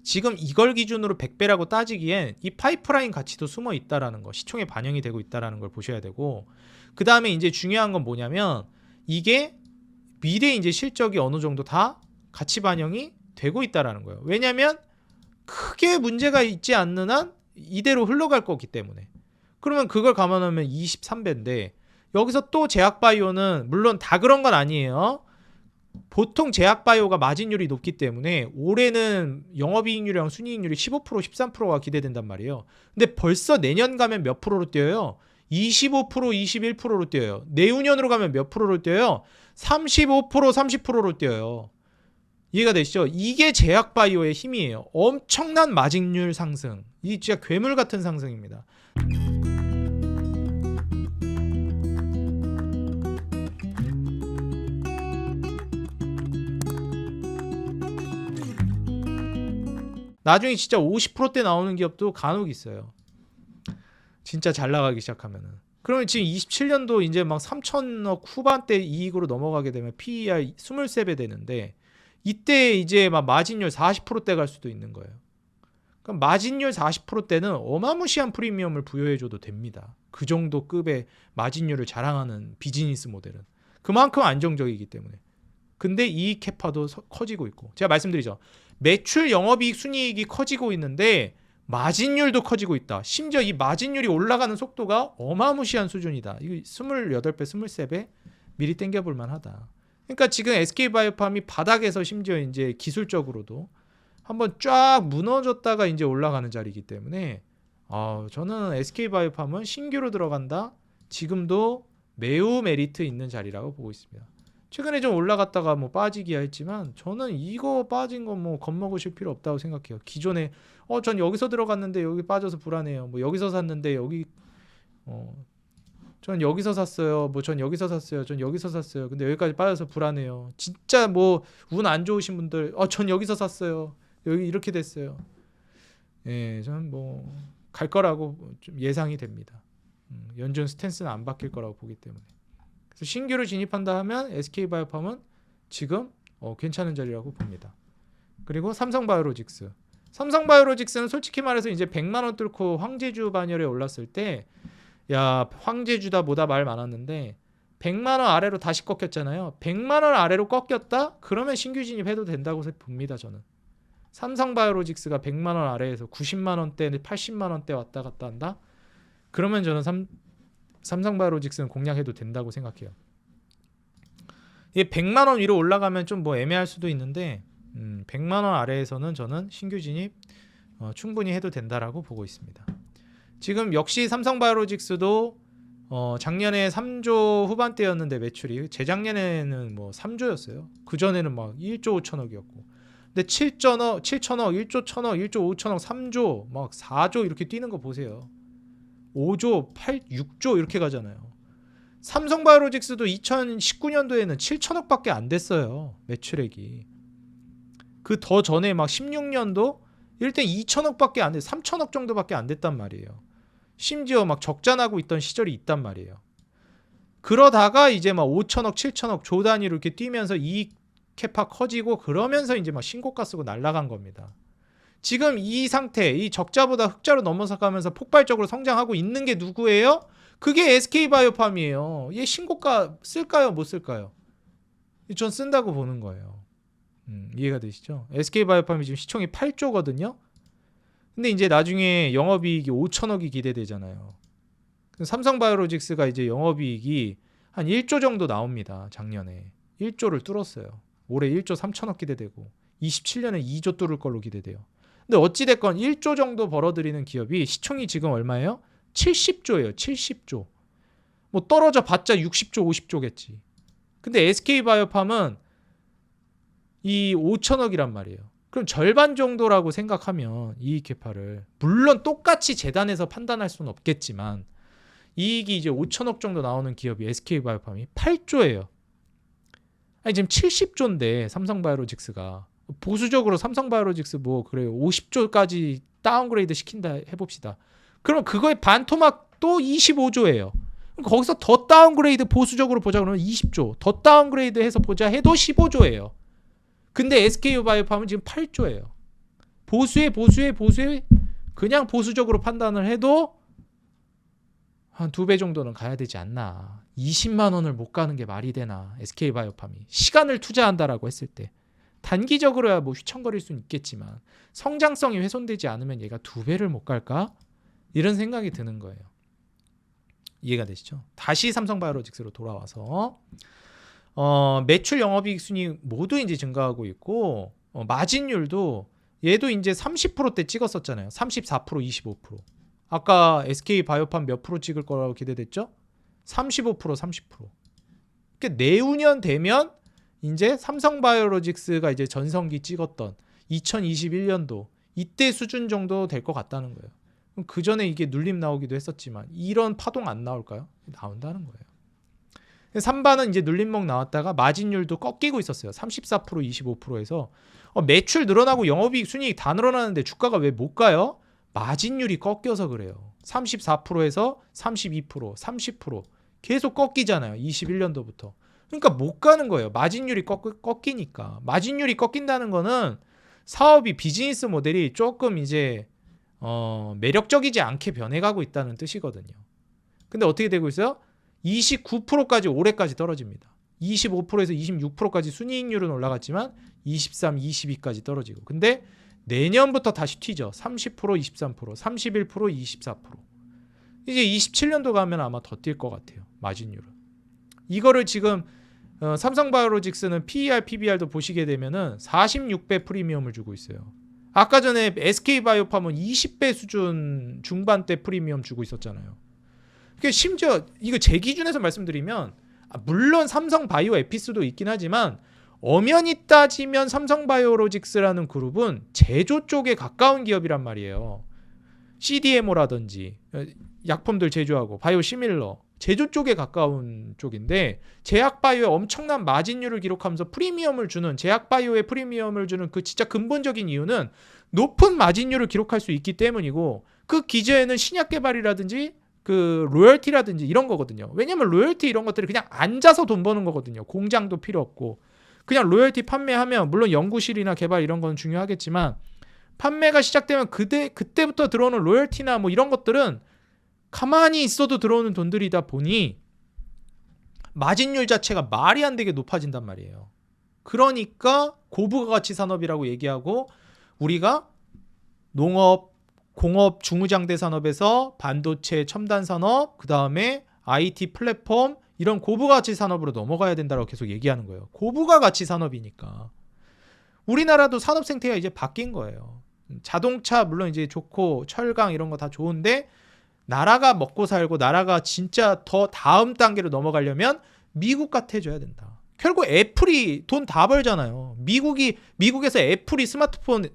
지금 이걸 기준으로 100배라고 따지기엔 이 파이프라인 가치도 숨어 있다라는 거, 시총에 반영이 되고 있다라는 걸 보셔야 되고, 그 다음에 이제 중요한 건 뭐냐면 이게 미래 이제 실적이 어느 정도 다 가치 반영이 되고 있다라는 거예요. 왜냐하면 크게 문제가 있지 않는 한 이대로 흘러갈 거기 때문에. 그러면 그걸 감안하면 23배인데 여기서 또 제약바이오는 물론 다 그런 건 아니에요. 보통 제약바이오가 마진율이 높기 때문에 올해는 영업이익률이랑 순이익률이 15% 13%가 기대된단 말이에요. 근데 벌써 내년 가면 몇 프로로 뛰어요? 25% 21%로 뛰어요. 내후년으로 가면 몇 프로로 뛰어요? 35% 30%로 뛰어요. 이해가 되시죠? 이게 제약바이오의 힘이에요. 엄청난 마진율 상승. 이 진짜 괴물 같은 상승입니다. 나중에 진짜 50%대 나오는 기업도 간혹 있어요. 진짜 잘 나가기 시작하면은. 그러면 지금 27년도 이제 막 3천억 후반대 이익으로 넘어가게 되면 PER 23배 되는데 이때 이제 막 마진율 40%대 갈 수도 있는 거예요. 그럼 마진율 40%대는 어마무시한 프리미엄을 부여해줘도 됩니다. 그 정도 급의 마진율을 자랑하는 비즈니스 모델은 그만큼 안정적이기 때문에. 근데 이 캐파도 커지고 있고, 제가 말씀드리죠. 매출, 영업이익, 순이익이 커지고 있는데 마진율도 커지고 있다. 심지어 이 마진율이 올라가는 속도가 어마무시한 수준이다. 이거 28배, 23배 미리 땡겨볼 만하다. 그러니까 지금 SK바이오팜이 바닥에서 심지어 이제 기술적으로도 한번 쫙 무너졌다가 이제 올라가는 자리이기 때문에 저는 SK바이오팜은 신규로 들어간다. 지금도 매우 메리트 있는 자리라고 보고 있습니다. 최근에 좀 올라갔다가 뭐 빠지기야 했지만 저는 이거 빠진 거 뭐 겁먹으실 필요 없다고 생각해요. 기존에 전 여기서 들어갔는데 여기 빠져서 불안해요. 뭐 여기서 샀는데 여기 전 여기서 샀어요. 뭐 전 여기서 샀어요. 전 여기서 샀어요. 근데 여기까지 빠져서 불안해요. 진짜 뭐 운 안 좋으신 분들 전 여기서 샀어요. 여기 이렇게 됐어요. 예, 저는 뭐 갈 거라고 좀 예상이 됩니다. 연준 스탠스는 안 바뀔 거라고 보기 때문에. 그래서 신규로 진입한다 하면 SK바이오팜은 지금 괜찮은 자리라고 봅니다. 그리고 삼성바이오로직스. 삼성바이오로직스는 솔직히 말해서 이제 100만 원 뚫고 황제주 반열에 올랐을 때 야, 황제주다 뭐다 말 많았는데 100만 원 아래로 다시 꺾였잖아요. 100만 원 아래로 꺾였다? 그러면 신규 진입해도 된다고 봅니다, 저는. 삼성바이오로직스가 100만 원 아래에서 90만 원대, 80만 원대 왔다 갔다 한다? 그러면 저는 삼성바이오로직스는 공략해도 된다고 생각해요. 이게 100만 원 위로 올라가면 좀 뭐 애매할 수도 있는데 100만 원 아래에서는 저는 신규 진입 충분히 해도 된다라고 보고 있습니다. 지금 역시 삼성바이오로직스도 작년에 3조 후반대였는데 매출이 재작년에는 뭐 3조였어요. 그 전에는 막 1조 5천억이었고, 근데 7천억, 1조 1천억, 1조 5천억, 3조, 막 4조 이렇게 뛰는 거 보세요. 5조, 6조 이렇게 가잖아요. 삼성바이오로직스도 2019년도에는 7천억밖에 안 됐어요. 매출액이. 그 더 전에 막 16년도 이럴 때 2천억밖에 안 돼, 3천억 정도밖에 안 됐단 말이에요. 심지어 막 적자나고 있던 시절이 있단 말이에요. 그러다가 이제 막 5천억, 7천억 조 단위로 이렇게 뛰면서 이익 캐파 커지고 그러면서 이제 막 신고가 쓰고 날아간 겁니다. 지금 이 상태, 이 적자보다 흑자로 넘어서가면서 폭발적으로 성장하고 있는 게 누구예요? 그게 SK바이오팜이에요. 얘 신고가 쓸까요? 못 쓸까요? 전 쓴다고 보는 거예요. 이해가 되시죠? SK바이오팜이 지금 시총이 8조거든요. 근데 이제 나중에 영업이익이 5천억이 기대되잖아요. 삼성바이오로직스가 이제 영업이익이 한 1조 정도 나옵니다. 작년에 1조를 뚫었어요. 올해 1조 3천억 기대되고 27년에 2조 뚫을 걸로 기대돼요. 근데 어찌됐건 1조 정도 벌어들이는 기업이 시총이 지금 얼마예요? 70조예요. 70조. 뭐 떨어져 봤자 60조, 50조겠지. 근데 SK바이오팜은 이 5천억이란 말이에요. 그럼 절반 정도라고 생각하면 이익 캐파를, 물론 똑같이 재단에서 판단할 수는 없겠지만 이익이 이제 5천억 정도 나오는 기업이 SK바이오팜이 8조예요. 아니 지금 70조인데 삼성바이오로직스가 보수적으로 삼성바이오로직스 뭐 그래요 50조까지 다운그레이드 시킨다 해봅시다. 그럼 그거에 반토막 또 25조예요. 거기서 더 다운그레이드 보수적으로 보자 그러면 20조, 더 다운그레이드 해서 보자 해도 15조예요. 근데 SK바이오팜은 지금 8조예요. 보수에 그냥 보수적으로 판단을 해도 한 2배 정도는 가야 되지 않나. 20만 원을 못 가는 게 말이 되나. SK바이오팜이 시간을 투자한다라고 했을 때 단기적으로야 뭐 휘청거릴 수는 있겠지만 성장성이 훼손되지 않으면 얘가 2배를 못 갈까? 이런 생각이 드는 거예요. 이해가 되시죠? 다시 삼성바이오로직스로 돌아와서 매출, 영업이익 순위 모두 이제 증가하고 있고 마진율도 얘도 이제 30%대 찍었었잖아요. 34%, 25%. 아까 SK바이오팜 몇 프로 찍을 거라고 기대됐죠? 35%, 30%. 그러니까 내후년 되면 이제 삼성바이오로직스가 이제 전성기 찍었던 2021년도 이때 수준 정도 될 것 같다는 거예요. 그 전에 이게 눌림 나오기도 했었지만 이런 파동 안 나올까요? 나온다는 거예요. 3반은 이제 눌림목 나왔다가 마진율도 꺾이고 있었어요. 34%, 25%에서 매출 늘어나고 영업이익 순이익 다 늘어나는데 주가가 왜 못 가요? 마진율이 꺾여서 그래요. 34%에서 32%, 30% 계속 꺾이잖아요. 21년도부터. 그러니까 못 가는 거예요. 마진율이 꺾이니까. 마진율이 꺾인다는 거는 사업이 비즈니스 모델이 조금 이제 매력적이지 않게 변해가고 있다는 뜻이거든요. 근데 어떻게 되고 있어요? 29%까지 올해까지 떨어집니다. 25%에서 26%까지 순이익률은 올라갔지만 23, 22까지 떨어지고. 근데 내년부터 다시 튀죠. 30%, 23%, 31%, 24%. 이제 27년도 가면 아마 더 뛸 것 같아요. 마진율은. 이거를 지금 삼성바이오로직스는 PER, PBR도 보시게 되면은 46배 프리미엄을 주고 있어요. 아까 전에 SK바이오팜은 20배 수준 중반대 프리미엄 주고 있었잖아요. 그러니까 심지어 이거 제 기준에서 말씀드리면 물론 삼성바이오 에피스도 있긴 하지만 엄연히 따지면 삼성바이오로직스라는 그룹은 제조 쪽에 가까운 기업이란 말이에요. CDMO라든지 약품들 제조하고 바이오시밀러 제조 쪽에 가까운 쪽인데 제약바이오에 엄청난 마진율을 기록하면서 프리미엄을 주는 제약바이오에 프리미엄을 주는 그 진짜 근본적인 이유는 높은 마진율을 기록할 수 있기 때문이고 그 기저에는 신약 개발이라든지 그 로열티라든지 이런 거거든요. 왜냐면 로열티 이런 것들이 그냥 앉아서 돈 버는 거거든요. 공장도 필요 없고 그냥 로열티 판매하면 물론 연구실이나 개발 이런 건 중요하겠지만 판매가 시작되면 그때부터 들어오는 로열티나 뭐 이런 것들은 가만히 있어도 들어오는 돈들이다 보니 마진율 자체가 말이 안 되게 높아진단 말이에요. 그러니까 고부가가치 산업이라고 얘기하고 우리가 농업, 공업, 중무장대 산업에서 반도체, 첨단 산업, 그 다음에 IT 플랫폼 이런 고부가치 산업으로 넘어가야 된다고 계속 얘기하는 거예요. 고부가가치 산업이니까. 우리나라도 산업 생태가 이제 바뀐 거예요. 자동차 물론 이제 좋고 철강 이런 거 다 좋은데 나라가 먹고 살고 나라가 진짜 더 다음 단계로 넘어가려면 미국 같아져야 된다. 결국 애플이 돈 다 벌잖아요. 미국에서 애플이 스마트폰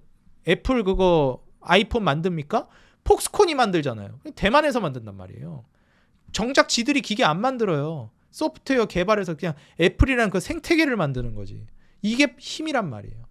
애플 그거 아이폰 만듭니까? 폭스콘이 만들잖아요. 대만에서 만든단 말이에요. 정작 지들이 기계 안 만들어요. 소프트웨어 개발해서 그냥 애플이라는 그 생태계를 만드는 거지. 이게 힘이란 말이에요.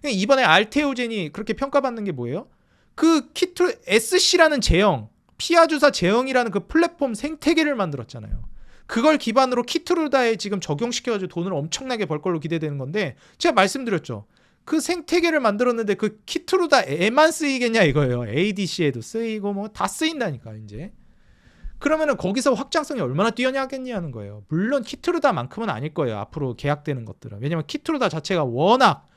이번에 알테오젠이 그렇게 평가받는 게 뭐예요? 그 키트 SC라는 제형 피아주사 제형이라는 그 플랫폼 생태계를 만들었잖아요. 그걸 기반으로 키트루다에 지금 적용시켜가지고 돈을 엄청나게 벌 걸로 기대되는 건데 제가 말씀드렸죠. 그 생태계를 만들었는데 그 키트루다에만 쓰이겠냐 이거예요. ADC에도 쓰이고 뭐 다 쓰인다니까 이제. 그러면은 거기서 확장성이 얼마나 뛰어나겠냐는 거예요. 물론 키트루다만큼은 아닐 거예요. 앞으로 계약되는 것들은. 왜냐면 키트루다 자체가 워낙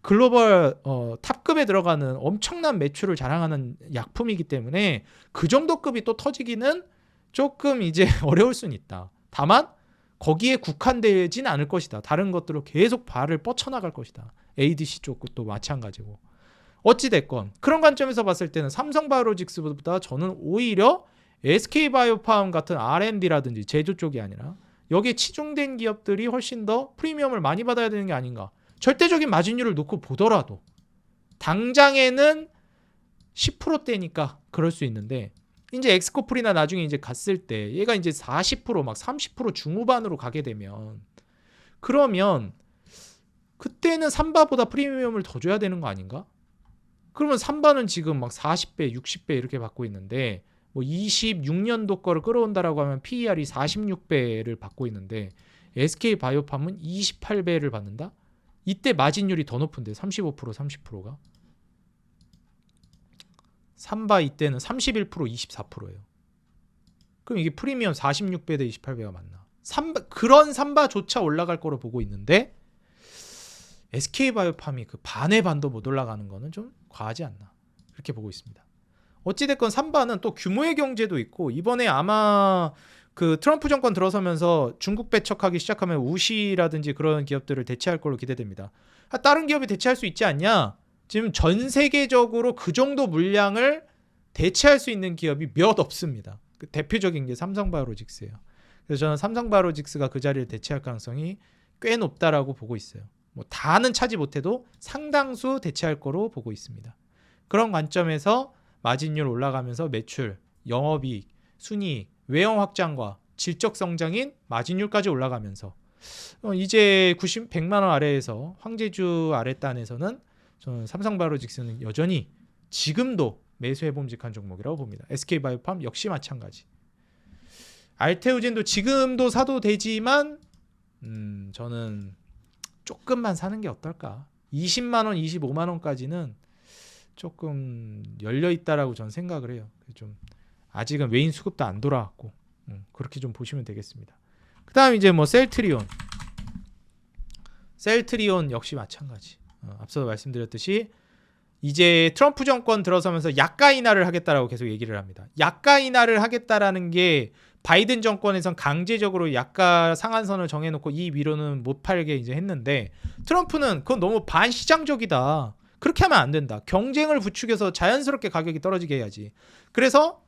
글로벌 탑급에 들어가는 엄청난 매출을 자랑하는 약품이기 때문에 그 정도 급이 또 터지기는 조금 이제 어려울 수는 있다. 다만 거기에 국한되진 않을 것이다. 다른 것들로 계속 발을 뻗쳐나갈 것이다. ADC 쪽도 마찬가지고. 어찌됐건 그런 관점에서 봤을 때는 삼성바이오로직스보다 저는 오히려 SK바이오팜 같은 R&D라든지 제조 쪽이 아니라 여기에 치중된 기업들이 훨씬 더 프리미엄을 많이 받아야 되는 게 아닌가. 절대적인 마진율을 놓고 보더라도 당장에는 10%대니까 그럴 수 있는데 이제 엑스코플이나 나중에 이제 갔을 때 얘가 이제 40% 막 30% 중후반으로 가게 되면 그러면 그때는 삼바보다 프리미엄을 더 줘야 되는 거 아닌가? 그러면 삼바는 지금 막 40배, 60배 이렇게 받고 있는데 뭐 26년도 거를 끌어온다라고 하면 PER이 46배를 받고 있는데 SK 바이오팜은 28배를 받는다? 이때 마진율이 더 높은데 35% 30%가 삼바 이때는 31% 24%예요. 그럼 이게 프리미엄 46배 대 28배가 맞나? 그런 삼바조차 올라갈 거로 보고 있는데 SK바이오팜이 그 반의 반도 못 올라가는 거는 좀 과하지 않나 그렇게 보고 있습니다. 어찌됐건 삼바는 또 규모의 경제도 있고 이번에 아마 그 트럼프 정권 들어서면서 중국 배척하기 시작하면 우시라든지 그런 기업들을 대체할 걸로 기대됩니다. 다른 기업이 대체할 수 있지 않냐? 지금 전 세계적으로 그 정도 물량을 대체할 수 있는 기업이 몇 없습니다. 그 대표적인 게 삼성바이오로직스예요. 그래서 저는 삼성바이오로직스가 그 자리를 대체할 가능성이 꽤 높다라고 보고 있어요. 뭐 다는 차지 못해도 상당수 대체할 거로 보고 있습니다. 그런 관점에서 마진율 올라가면서 매출, 영업이익, 순이익, 외형 확장과 질적 성장인 마진율까지 올라가면서 이제 100만 원 아래에서 황제주 아랫단에서는 저는 삼성바이오로직스는 여전히 지금도 매수해봄직한 종목이라고 봅니다. SK바이오팜 역시 마찬가지. 알테오젠도 지금도 사도 되지만 저는 조금만 사는 게 어떨까. 20만 원, 25만 원까지는 조금 열려있다라고 저는 생각을 해요. 좀 아직은 외인 수급도 안 돌아왔고 그렇게 좀 보시면 되겠습니다. 그 다음 이제 뭐 셀트리온 역시 마찬가지. 앞서 말씀드렸듯이 이제 트럼프 정권 들어서면서 약가 인하를 하겠다라고 계속 얘기를 합니다. 약가 인하를 하겠다라는 게 바이든 정권에선 강제적으로 약가 상한선을 정해놓고 이 위로는 못 팔게 이제 했는데 트럼프는 그건 너무 반시장적이다. 그렇게 하면 안 된다. 경쟁을 부추겨서 자연스럽게 가격이 떨어지게 해야지. 그래서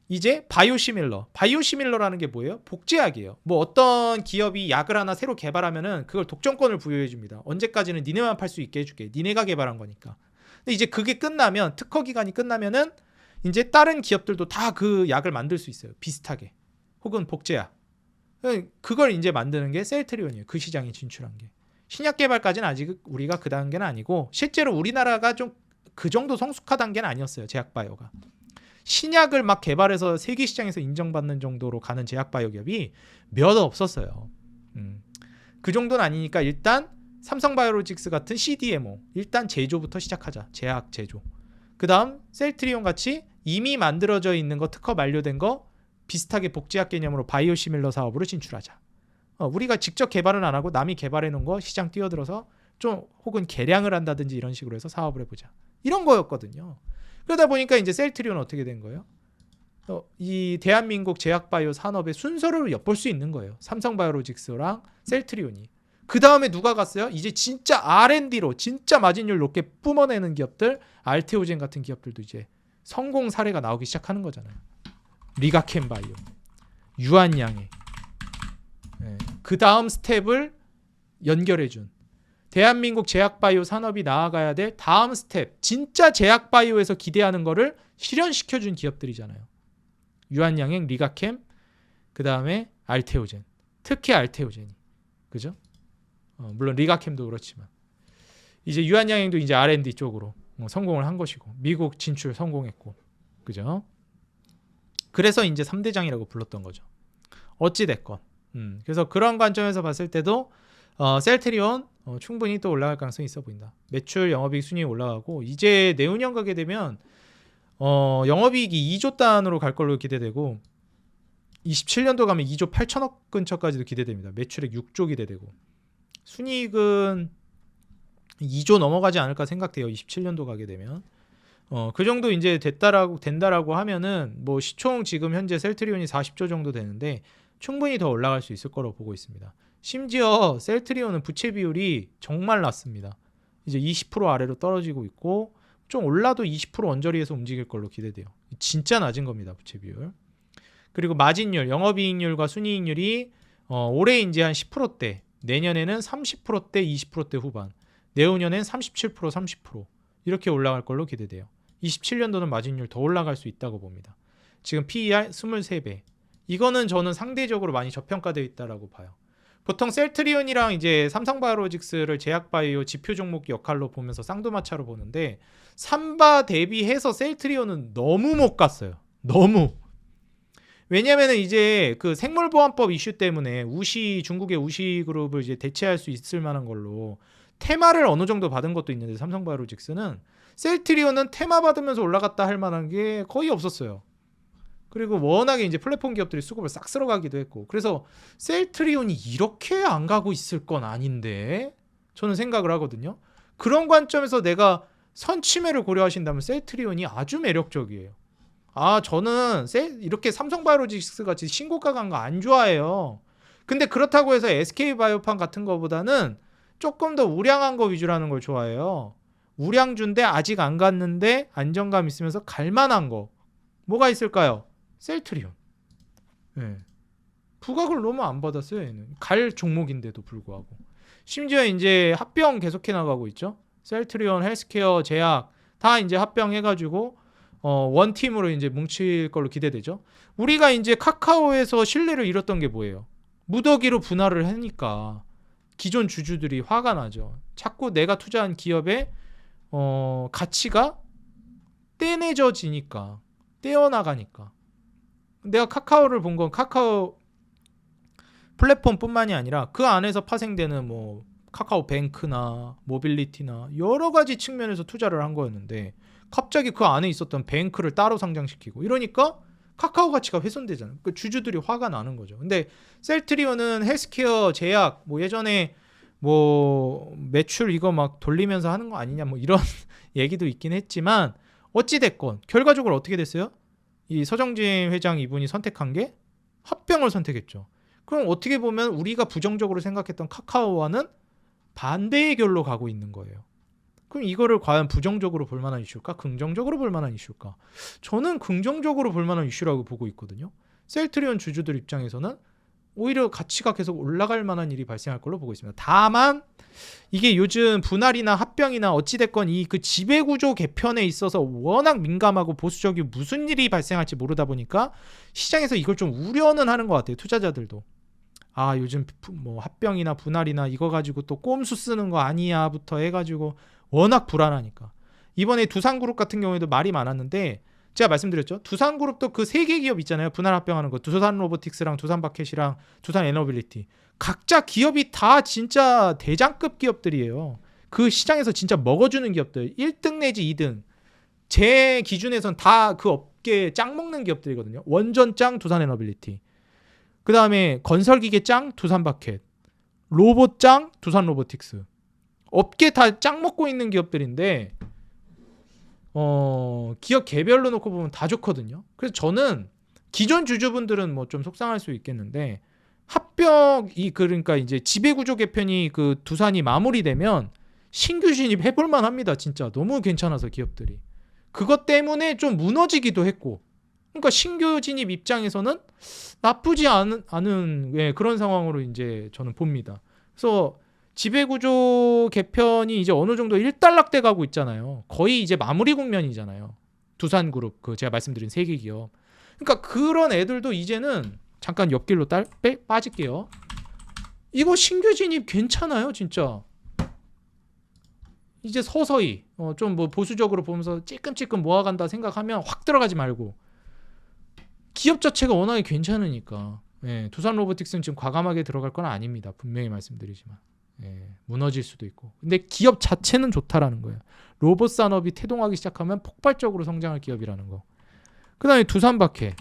이제 바이오시밀러라는 게 뭐예요? 복제약이에요. 뭐 어떤 기업이 약을 하나 새로 개발하면은 그걸 독점권을 부여해 줍니다. 언제까지는 니네만 팔 수 있게 해줄게. 니네가 개발한 거니까. 근데 이제 그게 끝나면 특허 기간이 끝나면은 이제 다른 기업들도 다 그 약을 만들 수 있어요. 비슷하게. 혹은 복제약. 그걸 이제 만드는 게 셀트리온이에요. 그 시장에 진출한 게. 신약 개발까지는 아직 우리가 그 단계는 아니고 실제로 우리나라가 좀 그 정도 성숙한 단계는 아니었어요. 제약바이오가. 신약을 막 개발해서 세계 시장에서 인정받는 정도로 가는 제약바이오 기업이 몇 없었어요. 그 정도는 아니니까 일단 삼성바이오로직스 같은 CDMO 일단 제조부터 시작하자. 제약 제조. 그 다음 셀트리온 같이 이미 만들어져 있는 거 특허 만료된 거 비슷하게 복제약 개념으로 바이오시밀러 사업으로 진출하자. 우리가 직접 개발은 안 하고 남이 개발해 놓은 거 시장 뛰어들어서 좀 혹은 개량을 한다든지 이런 식으로 해서 사업을 해보자. 이런 거였거든요. 그러다 보니까 이제 셀트리온은 어떻게 된 거예요? 이 대한민국 제약바이오 산업의 순서를 엿볼 수 있는 거예요. 삼성바이오로직스랑 셀트리온이. 그 다음에 누가 갔어요? 이제 진짜 R&D로 진짜 마진율 높게 뿜어내는 기업들, 알테오젠 같은 기업들도 이제 성공 사례가 나오기 시작하는 거잖아요. 리가켄바이오, 유한양해. 그 다음 스텝을 연결해준 대한민국 제약바이오 산업이 나아가야 될 다음 스텝, 진짜 제약바이오에서 기대하는 거를 실현시켜준 기업들이잖아요. 유한양행, 리가캠, 그 다음에 알테오젠. 특히 알테오젠이. 그죠? 물론 리가캠도 그렇지만 이제 유한양행도 이제 R&D 쪽으로 성공을 한 것이고 미국 진출 성공했고 그죠? 그래서 이제 3대장이라고 불렀던 거죠. 어찌됐건 그래서 그런 관점에서 봤을 때도 셀트리온 충분히 또 올라갈 가능성이 있어 보인다. 매출, 영업이익, 순이익 올라가고 이제 내후년 가게 되면 영업이익이 2조 단으로 갈 걸로 기대되고 27년도 가면 2조 8천억 근처까지도 기대됩니다. 매출액 6조 기대되고 순이익은 2조 넘어가지 않을까 생각돼요. 27년도 가게 되면 그 정도 이제 된다라고 하면은 뭐 시총 지금 현재 셀트리온이 40조 정도 되는데 충분히 더 올라갈 수 있을 거로 보고 있습니다. 심지어 셀트리온은 부채 비율이 정말 낮습니다. 이제 20% 아래로 떨어지고 있고 좀 올라도 20% 언저리에서 움직일 걸로 기대돼요. 진짜 낮은 겁니다. 부채 비율. 그리고 마진율, 영업이익률과 순이익률이 올해 이제 한 10%대, 내년에는 30%대, 20%대 후반, 내후년엔 37%, 30% 이렇게 올라갈 걸로 기대돼요. 27년도는 마진율 더 올라갈 수 있다고 봅니다. 지금 PER 23배. 이거는 저는 상대적으로 많이 저평가되어 있다라고 봐요. 보통 셀트리온이랑 이제 삼성바이오로직스를 제약바이오 지표 종목 역할로 보면서 쌍두마차로 보는데 삼바 대비해서 셀트리온은 너무 못 갔어요. 너무. 왜냐면은 이제 그 생물보안법 이슈 때문에 중국의 우시 그룹을 이제 대체할 수 있을 만한 걸로 테마를 어느 정도 받은 것도 있는데, 삼성바이오로직스는 셀트리온은 테마 받으면서 올라갔다 할 만한 게 거의 없었어요. 그리고 워낙에 이제 플랫폼 기업들이 수급을 싹 쓸어가기도 했고, 그래서 셀트리온이 이렇게 안 가고 있을 건 아닌데 저는 생각을 하거든요. 그런 관점에서 내가 선취매를 고려하신다면 셀트리온이 아주 매력적이에요. 저는 이렇게 삼성바이오로직스 같이 신고가 간 거 안 좋아해요. 근데 그렇다고 해서 SK바이오판 같은 거보다는 조금 더 우량한 거 위주라는 걸 좋아해요. 우량주인데 아직 안 갔는데 안정감 있으면서 갈만한 거 뭐가 있을까요? 셀트리온. 네. 부각을 너무 안 받았어요. 얘는 갈 종목인데도 불구하고. 심지어 이제 합병 계속해 나가고 있죠. 셀트리온, 헬스케어, 제약 다 이제 합병해가지고 원팀으로 이제 뭉칠 걸로 기대되죠. 우리가 이제 카카오에서 신뢰를 잃었던 게 뭐예요? 무더기로 분할을 하니까 기존 주주들이 화가 나죠. 자꾸 내가 투자한 기업의 가치가 떼내져지니까, 떼어나가니까. 내가 카카오를 본 건 카카오 플랫폼뿐만이 아니라 그 안에서 파생되는 뭐 카카오뱅크나 모빌리티나 여러 가지 측면에서 투자를 한 거였는데, 갑자기 그 안에 있었던 뱅크를 따로 상장시키고 이러니까 카카오 가치가 훼손되잖아요. 그 주주들이 화가 나는 거죠. 근데 셀트리온은 헬스케어, 제약, 뭐 예전에 뭐 매출 이거 막 돌리면서 하는 거 아니냐 뭐 이런 얘기도 있긴 했지만, 어찌 됐건 결과적으로 어떻게 됐어요? 이 서정진 회장 이분이 선택한 게 합병을 선택했죠. 그럼 어떻게 보면 우리가 부정적으로 생각했던 카카오와는 반대의 결로 가고 있는 거예요. 그럼 이거를 과연 부정적으로 볼 만한 이슈일까? 긍정적으로 볼 만한 이슈일까? 저는 긍정적으로 볼 만한 이슈라고 보고 있거든요. 셀트리온 주주들 입장에서는 오히려 가치가 계속 올라갈 만한 일이 발생할 걸로 보고 있습니다. 다만 이게 요즘 분할이나 합병이나 어찌됐건 이 그 지배구조 개편에 있어서 워낙 민감하고 보수적이 무슨 일이 발생할지 모르다 보니까 시장에서 이걸 좀 우려는 하는 것 같아요. 투자자들도. 요즘 뭐 합병이나 분할이나 이거 가지고 또 꼼수 쓰는 거 아니야부터 해가지고 워낙 불안하니까. 이번에 두산그룹 같은 경우에도 말이 많았는데, 제가 말씀드렸죠. 두산그룹도 그 세 개 기업 있잖아요. 분할 합병하는 거. 두산로보틱스랑 두산바켓이랑 두산에너빌리티. 각자 기업이 다 진짜 대장급 기업들이에요. 그 시장에서 진짜 먹어주는 기업들. 1등 내지 2등. 제 기준에선 다 그 업계 짱 먹는 기업들이거든요. 원전 짱 두산에너빌리티. 그 다음에 건설기계 짱 두산바켓. 로봇 짱 두산로보틱스. 업계 다 짱 먹고 있는 기업들인데 기업 개별로 놓고 보면 다 좋거든요. 그래서 저는 기존 주주분들은 뭐 좀 속상할 수 있겠는데, 합병이 그러니까 이제 지배구조 개편이 그 두산이 마무리되면 신규 진입 해볼만 합니다. 진짜 너무 괜찮아서 기업들이 그것 때문에 좀 무너지기도 했고, 그러니까 신규 진입 입장에서는 나쁘지 않은 그런 상황으로 이제 저는 봅니다. 그래서 지배구조 개편이 이제 어느 정도 일단락돼 가고 있잖아요. 거의 이제 마무리 국면이잖아요. 두산그룹, 그 제가 말씀드린 세 개 기업. 그러니까 그런 애들도 이제는 잠깐 옆길로 빠질게요. 이거 신규 진입 괜찮아요, 진짜. 이제 서서히 좀 뭐 보수적으로 보면서 찔끔찔끔 모아간다 생각하면 확 들어가지 말고, 기업 자체가 워낙에 괜찮으니까. 두산로보틱스는 지금 과감하게 들어갈 건 아닙니다. 분명히 말씀드리지만. 무너질 수도 있고. 근데 기업 자체는 좋다라는 거예요. 로봇 산업이 태동하기 시작하면 폭발적으로 성장할 기업이라는 거. 그 다음에 두산바켓.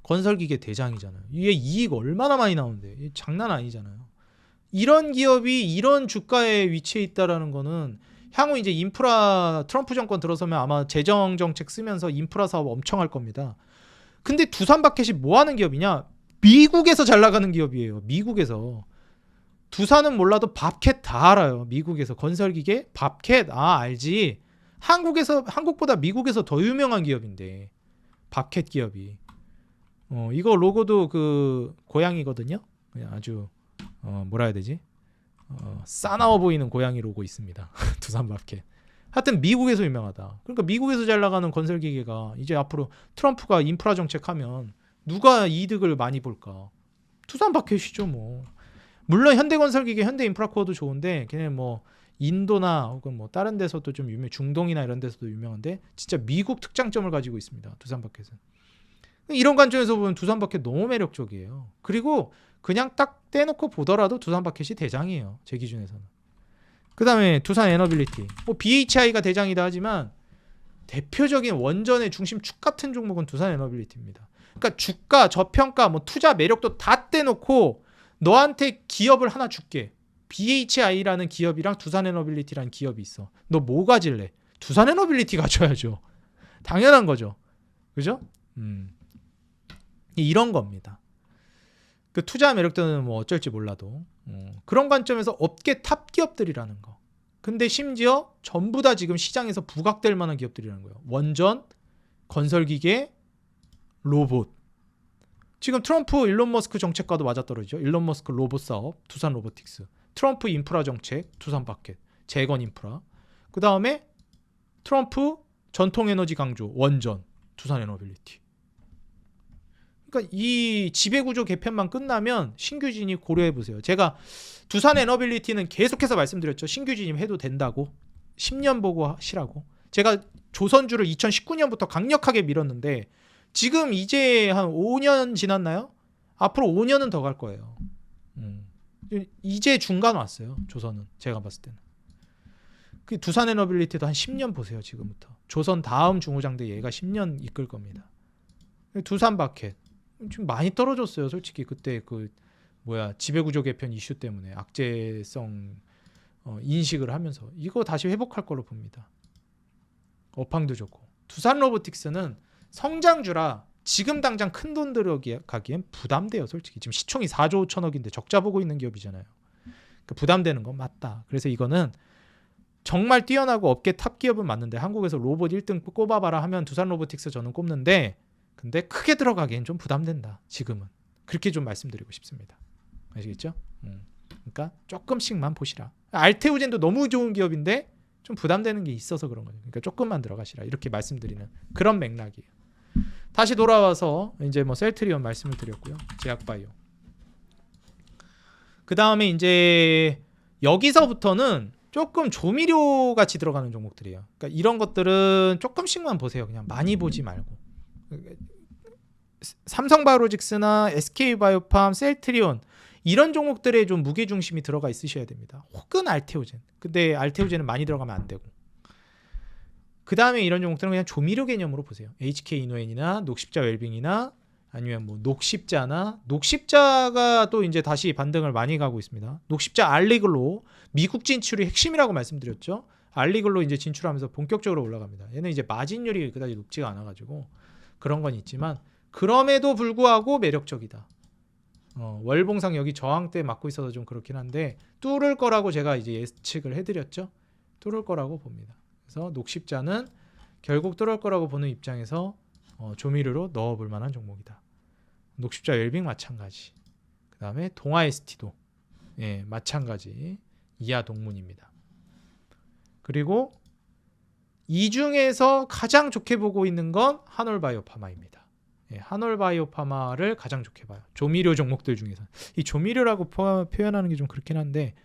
건설기계 대장이잖아요. 이게 이익 얼마나 많이 나오는데. 장난 아니잖아요. 이런 기업이 이런 주가에 위치해 있다라는 거는 향후 이제 인프라, 트럼프 정권 들어서면 아마 재정 정책 쓰면서 인프라 사업 엄청 할 겁니다. 근데 두산바켓이 뭐 하는 기업이냐? 미국에서 잘 나가는 기업이에요. 미국에서. 두산은 몰라도 밥캣 다 알아요. 미국에서 건설기계 밥캣 알지. 한국보다 미국에서 더 유명한 기업인데, 밥캣 기업이. 이거 로고도 그 고양이거든요. 아주 뭐라 해야 되지? 싸나워 보이는 고양이 로고 있습니다. 두산밥켓. 하여튼 미국에서 유명하다. 그러니까 미국에서 잘 나가는 건설기계가 이제 앞으로 트럼프가 인프라 정책하면 누가 이득을 많이 볼까? 두산밥켓이죠 뭐. 물론 현대건설기계, 현대인프라코어도 좋은데 걔네 뭐 인도나 혹은 뭐 다른 데서도 좀 중동이나 이런 데서도 유명한데 진짜 미국 특장점을 가지고 있습니다. 두산바켓은. 이런 관점에서 보면 두산바켓 너무 매력적이에요. 그리고 그냥 딱 떼놓고 보더라도 두산바켓이 대장이에요. 제 기준에서는. 그 다음에 두산 에너빌리티. 뭐 BHI가 대장이다 하지만 대표적인 원전의 중심축 같은 종목은 두산 에너빌리티입니다. 그러니까 주가, 저평가, 뭐 투자 매력도 다 떼놓고 너한테 기업을 하나 줄게. BHI라는 기업이랑 두산 에너빌리티라는 기업이 있어. 너 뭐 가질래? 두산 에너빌리티 가져야죠. 당연한 거죠. 그죠? 이런 겁니다. 그 투자 매력도는 뭐 어쩔지 몰라도 그런 관점에서 업계 탑 기업들이라는 거. 근데 심지어 전부 다 지금 시장에서 부각될 만한 기업들이라는 거예요. 원전, 건설기계, 로봇. 지금 트럼프 일론 머스크 정책과도 맞아떨어지죠. 일론 머스크 로봇 사업, 두산 로보틱스. 트럼프 인프라 정책, 두산 바켓, 재건 인프라. 그 다음에 트럼프 전통 에너지 강조, 원전, 두산 에너빌리티. 그러니까 이 지배구조 개편만 끝나면 신규 진입 고려해보세요. 제가 두산 에너빌리티는 계속해서 말씀드렸죠. 신규 진입해도 된다고. 10년 보고 하시라고. 제가 조선주를 2019년부터 강력하게 밀었는데 지금 이제 한 5년 지났나요? 앞으로 5년은 더 갈 거예요. 이제 중간 왔어요. 조선은. 제가 봤을 때는. 그 두산 에너빌리티도 한 10년 보세요. 지금부터. 조선 다음 중후장대 얘가 10년 이끌 겁니다. 두산 바켓. 지금 많이 떨어졌어요. 솔직히 그때 그 지배구조 개편 이슈 때문에 악재성 인식을 하면서 이거 다시 회복할 걸로 봅니다. 업황도 좋고. 두산 로보틱스는 성장주라 지금 당장 큰 돈 들어가기엔 부담돼요. 솔직히 지금 시총이 4조 5천억인데 적자 보고 있는 기업이잖아요. 그러니까 부담되는 건 맞다. 그래서 이거는 정말 뛰어나고 업계 탑 기업은 맞는데 한국에서 로봇 1등 꼽아봐라 하면 두산 로보틱스 저는 꼽는데 근데 크게 들어가기엔 좀 부담된다. 지금은. 그렇게 좀 말씀드리고 싶습니다. 아시겠죠? 그러니까 조금씩만 보시라. 알테오젠도 너무 좋은 기업인데 좀 부담되는 게 있어서 그런 거예요. 그러니까 조금만 들어가시라. 이렇게 말씀드리는 그런 맥락이에요. 다시 돌아와서 이제 뭐 셀트리온 말씀을 드렸고요. 제약바이오. 그 다음에 이제 여기서부터는 조금 조미료 같이 들어가는 종목들이에요. 그러니까 이런 것들은 조금씩만 보세요. 그냥 많이 보지 말고. 삼성바이오로직스나 SK바이오팜, 셀트리온 이런 종목들에 좀 무게중심이 들어가 있으셔야 됩니다. 혹은 알테오젠. 근데 알테오젠은 많이 들어가면 안 되고. 그 다음에 이런 종목들은 그냥 조미료 개념으로 보세요. HK이노엔이나 녹십자 웰빙이나 아니면 뭐 녹십자나 녹십자가 또 이제 다시 반등을 많이 가고 있습니다. 녹십자 알리글로 미국 진출이 핵심이라고 말씀드렸죠. 알리글로 이제 진출하면서 본격적으로 올라갑니다. 얘는 이제 마진율이 그다지 높지가 않아가지고 그런 건 있지만 그럼에도 불구하고 매력적이다. 월봉상 여기 저항대 맞고 있어서 좀 그렇긴 한데 뚫을 거라고 제가 이제 예측을 해드렸죠. 뚫을 거라고 봅니다. 그래서 녹십자는 결국 뚫을 거라고 보는 입장에서 조미료로 넣어볼 만한 종목이다. 녹십자 웰빙 마찬가지. 그 다음에 동아 ST도 마찬가지 이하 동문입니다. 그리고 이 중에서 가장 좋게 보고 있는 건 한올바이오파마입니다. 한올바이오파마를 가장 좋게 봐요. 조미료 종목들 중에서 이 조미료라고 표현하는 게 좀 그렇긴 한데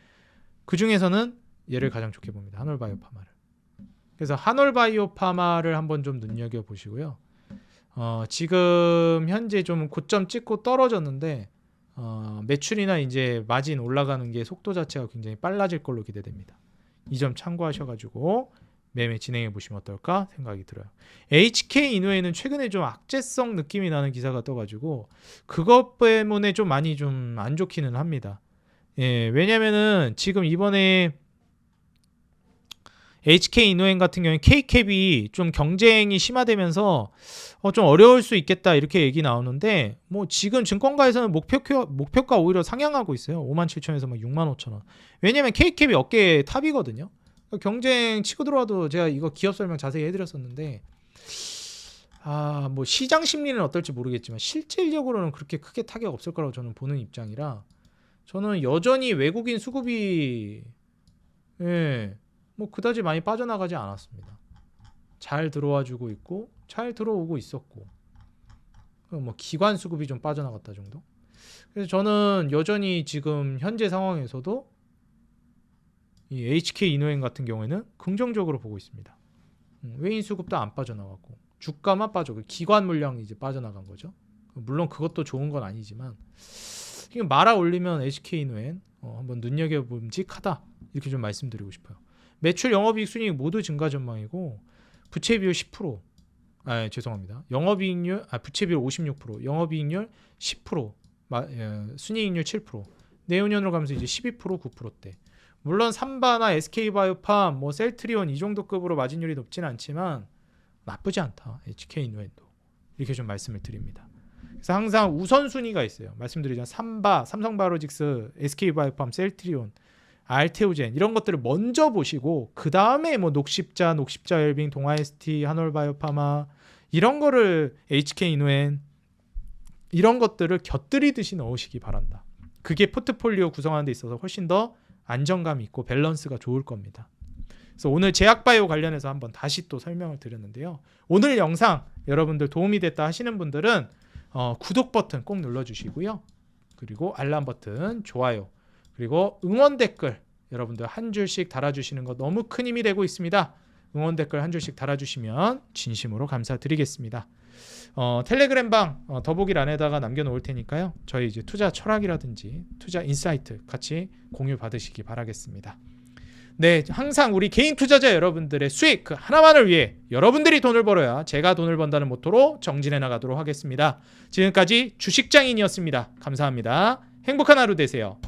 그 중에서는 얘를 가장 좋게 봅니다. 한올바이오파마를. 그래서 한올바이오파마를 한번 좀 눈여겨 보시고요. 지금 현재 좀 고점 찍고 떨어졌는데 매출이나 이제 마진 올라가는 게 속도 자체가 굉장히 빨라질 걸로 기대됩니다. 이 점 참고하셔가지고 매매 진행해 보시면 어떨까 생각이 들어요. HK이노엔은 최근에 좀 악재성 느낌이 나는 기사가 떠가지고 그것 때문에 좀 많이 좀 안 좋기는 합니다. 왜냐면은 지금 이번에 HK이노엔 같은 경우에 K캡이 좀 경쟁이 심화되면서 좀 어려울 수 있겠다 이렇게 얘기 나오는데 뭐 지금 증권가에서는 목표가 오히려 상향하고 있어요. 57,000원에서 막 65,000원. 왜냐면 K캡이 업계 탑이거든요. 경쟁 치고 들어와도 제가 이거 기업 설명 자세히 해드렸었는데 뭐 시장 심리는 어떨지 모르겠지만 실질적으로는 그렇게 크게 타격 없을 거라고 저는 보는 입장이라 저는 여전히 외국인 수급이 뭐 그다지 많이 빠져나가지 않았습니다. 잘 들어와주고 있고 잘 들어오고 있었고 뭐 기관 수급이 좀 빠져나갔다 정도. 그래서 저는 여전히 지금 현재 상황에서도 이 HK이노엔 같은 경우에는 긍정적으로 보고 있습니다. 외인 수급도 안 빠져나가고 주가만 빠져. 기관 물량이 이제 빠져나간 거죠. 물론 그것도 좋은 건 아니지만 말아 올리면 SK이노엔 한번 눈여겨봄직하다 이렇게 좀 말씀드리고 싶어요. 매출, 영업이익, 순이익 모두 증가 전망이고 부채 비율 10%. 죄송합니다. 영업이익률 부채 비율 56%, 영업이익률 10%, 순이익률 7%. 내후년으로 가면서 이제 12%, 9%대. 물론 삼바나 SK바이오팜, 뭐 셀트리온 이 정도 급으로 마진율이 높지는 않지만 나쁘지 않다. HK이노엔도 이렇게 좀 말씀을 드립니다. 그래서 항상 우선순위가 있어요. 말씀드리자면 삼바, 삼성바이오로직스, SK바이오팜, 셀트리온, 알테오젠 이런 것들을 먼저 보시고 그 다음에 뭐 녹십자, 녹십자웰빙, 동아ST, 한올바이오파마 이런 거를 HK이노엔 이런 것들을 곁들이듯이 넣으시기 바란다. 그게 포트폴리오 구성하는 데 있어서 훨씬 더 안정감이 있고 밸런스가 좋을 겁니다. 그래서 오늘 제약바이오 관련해서 한번 다시 또 설명을 드렸는데요. 오늘 영상 여러분들 도움이 됐다 하시는 분들은 구독 버튼 꼭 눌러주시고요. 그리고 알람 버튼, 좋아요, 그리고 응원 댓글 여러분들 한 줄씩 달아주시는 거 너무 큰 힘이 되고 있습니다. 응원 댓글 한 줄씩 달아주시면 진심으로 감사드리겠습니다. 텔레그램방 더보기란에다가 남겨놓을 테니까요. 저희 이제 투자 철학이라든지 투자 인사이트 같이 공유 받으시기 바라겠습니다. 네, 항상 우리 개인 투자자 여러분들의 수익 그 하나만을 위해 여러분들이 돈을 벌어야 제가 돈을 번다는 모토로 정진해 나가도록 하겠습니다. 지금까지 주식장인이었습니다. 감사합니다. 행복한 하루 되세요.